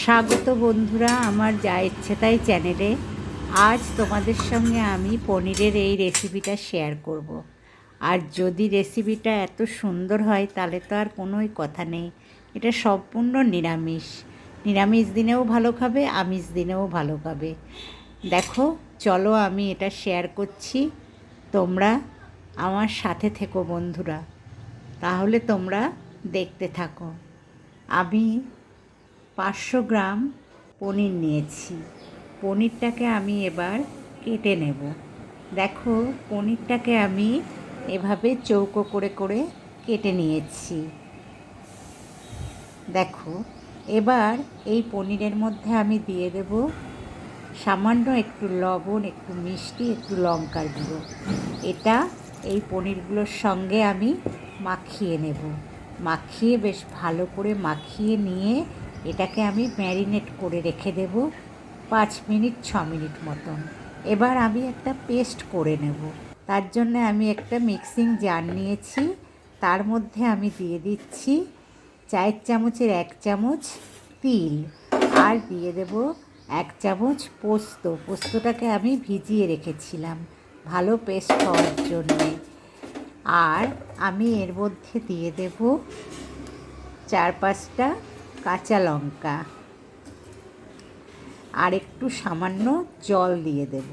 স্বাগত বন্ধুরা আমার যা ইচ্ছে তাই চ্যানেলে। আজ তোমাদের সঙ্গে আমি পনিরের এই রেসিপিটা শেয়ার করব। আর যদি রেসিপিটা এত সুন্দর হয় তাহলে তো আর কোনোই কথা নেই। এটা সম্পূর্ণ নিরামিষ। নিরামিষ দিনেও ভালো খাবে, আমিষ দিনেও ভালো খাবে। দেখো, চলো আমি এটা শেয়ার করছি, তোমরা আমার সাথে থেকো বন্ধুরা। তাহলে তোমরা দেখতে থাকো। আমি 500 গ্রাম পনির নিয়েছি। পনিরটাকে আমি এবার কেটে নেব। দেখো, পনিরটাকে আমি এভাবে চৌকো করে করে কেটে নিয়েছি। দেখো, এবার এই পনিরের মধ্যে আমি দিয়ে দেব সামান্য একটু লবণ, একটু মিষ্টি, একটু লঙ্কার গুঁড়ো। এটা এই পনিরগুলোর সঙ্গে আমি মাখিয়ে নেব। মাখিয়ে বেশ ভালো করে মাখিয়ে নিয়ে এটাকে আমি ম্যারিনেট করে রেখে দেব 5 মিনিট 6 মিনিট মতন। এবার আমি একটা পেস্ট করে নেব। তার জন্য আমি একটা মিক্সিং জার নিয়েছি। তার মধ্যে আমি দিয়ে দিচ্ছি চায়ের চামচের 1 চামচ তিল, আর দিয়ে দেব 1 চামচ পোস্ত। পোস্তটাকে আমি ভিজিয়ে রেখেছিলাম ভালো পেস্ট হওয়ার জন্যে। আর আমি এর মধ্যে দিয়ে দেব 4-5টা কাঁচা লঙ্কা, আর একটু সামান্য জল দিয়ে দেব।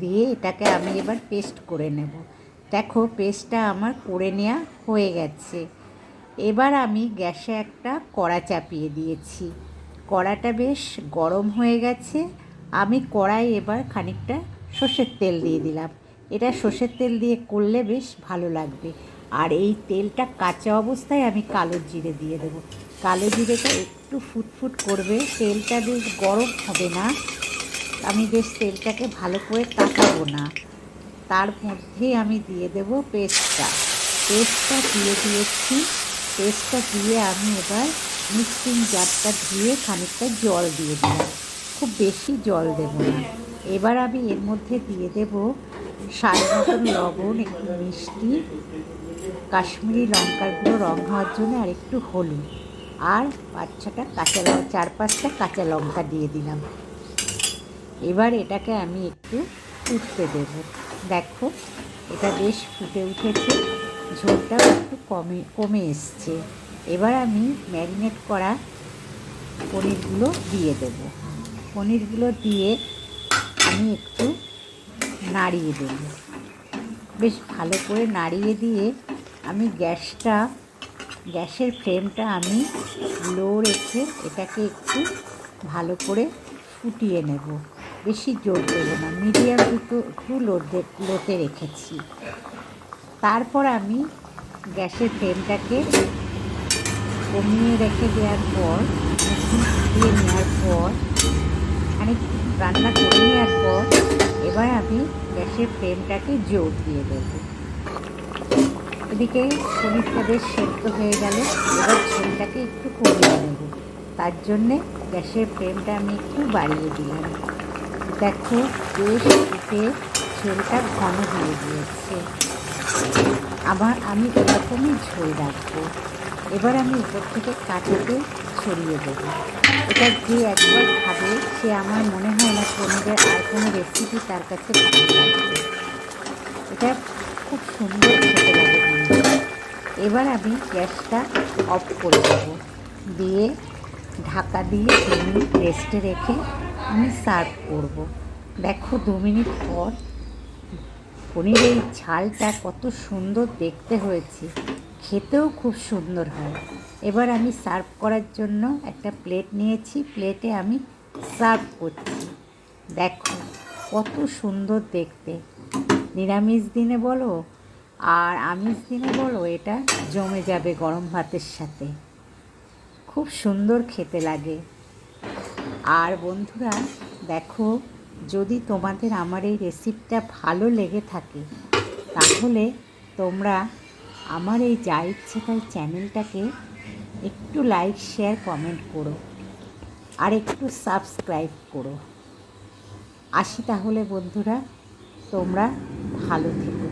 দিয়ে এটাকে আমি এবার পেস্ট করে নেব। দেখো, পেস্টটা আমার করে নেওয়া হয়ে গেছে। এবার আমি গ্যাসে একটা কড়া চাপিয়ে দিয়েছি। কড়াটা বেশ গরম হয়ে গেছে। আমি কড়াই এবার খানিকটা সর্ষের তেল দিয়ে দিলাম। এটা সর্ষের তেল দিয়ে করলে বেশ ভালো লাগবে। আর এই তেলটা কাঁচা অবস্থায় আমি কালো জিরে দিয়ে দেবো। কালো জিরেটা একটু ফুটফুট করবে, তেলটা বেশ গরম হবে না। আমি বেশ তেলটাকে ভালো করে তাকাবো না। তার মধ্যে আমি দিয়ে দেব পেস্টটা দিয়ে দিয়েছি। পেস্টটা দিয়ে আমি এবার মিক্সিং জারটা ধুয়ে খানিকটা জল দিয়ে দিলাম। খুব বেশি জল দেব না। এবার আমি এর মধ্যে দিয়ে দেব স্বাদ মতন লবণ, একটু মিষ্টি, কাশ্মীরি লঙ্কার গুঁড়ো রং হওয়ার জন্য, আর একটু হলুদ, আর 4-5টা কাঁচা লঙ্কা দিয়ে দিলাম। এবার এটাকে আমি একটু ফুটতে দেব। দেখো, এটা বেশ ফুটে উঠেছে, ঝোলটাও একটু কমে এসছে। এবার আমি ম্যারিনেট করা পনিরগুলো দিয়ে দেব। পনিরগুলো দিয়ে আমি একটু নাড়িয়ে দেব। বেশ ভালো করে নাড়িয়ে দিয়ে আমি গ্যাসের ফ্লেমটা আমি লো রেখে এটাকে একটু ভালো করে ফুটিয়ে নেব। বেশি জোর দেবো না, মিডিয়াম একটু লোতে রেখেছি। তারপর আমি গ্যাসের ফ্লেমটাকে কমিয়ে রেখে দেওয়ার পর, ফুটিয়ে নেওয়ার পর, খানিক রান্না করে নেওয়ার পর, এবার আমি গ্যাসের ফ্লেমটাকে জোর দিয়ে দেবো। এদিকে পনিরটা বেশ সেদ্ধ হয়ে গেল। এবার ঝোলটাকে একটু কমিয়ে নেব। তার জন্যে গ্যাসের ফ্লেমটা আমি একটু বাড়িয়ে দিলাম। দেখো, বেশ ফুটে ঝোলটা ঘন হয়ে গিয়েছে। আমি এরকমই ঝোল রাখবো। এবার আমি উপর থেকে কাঁটাতে ছড়িয়ে দেবো। এটা যে একবার খাবে সে আমার মনে হয় না পনিরের আর কোনো রেসিপি তার কাছে ভালো লাগবে। এটা খুব সুন্দর খেতে লাগে বন্ধুরা। এবার আমি গ্যাসটা অফ করে দেবো, দিয়ে ঢাকা দিয়ে 2 মিনিট রেস্টে রেখে আমি সার্ভ করব। দেখো, 2 মিনিট পর পনিরের ঝালটা কত সুন্দর দেখতে হয়েছে, খেতেও খুব সুন্দর হয়। এবার আমি সার্ভ করার জন্য একটা প্লেট নিয়েছি। প্লেটে আমি সার্ভ করছি। দেখো, কত সুন্দর দেখতে। নিরামিষ দিনে বলো আর আমিষ দিনে বলো, এটা জমে যাবে গরম ভাতের সাথে। খুব সুন্দর খেতে লাগে। আর বন্ধুরা, দেখো, যদি তোমাদের আমার এই রেসিপিটা ভালো লেগে থাকে তাহলে তোমরা আমার এই যা ইচ্ছে তাই চ্যানেলটাকে একটু লাইক, শেয়ার, কমেন্ট করো, আর একটু সাবস্ক্রাইব করো। আসি তাহলে বন্ধুরা, তোমরা ভালো থেকো।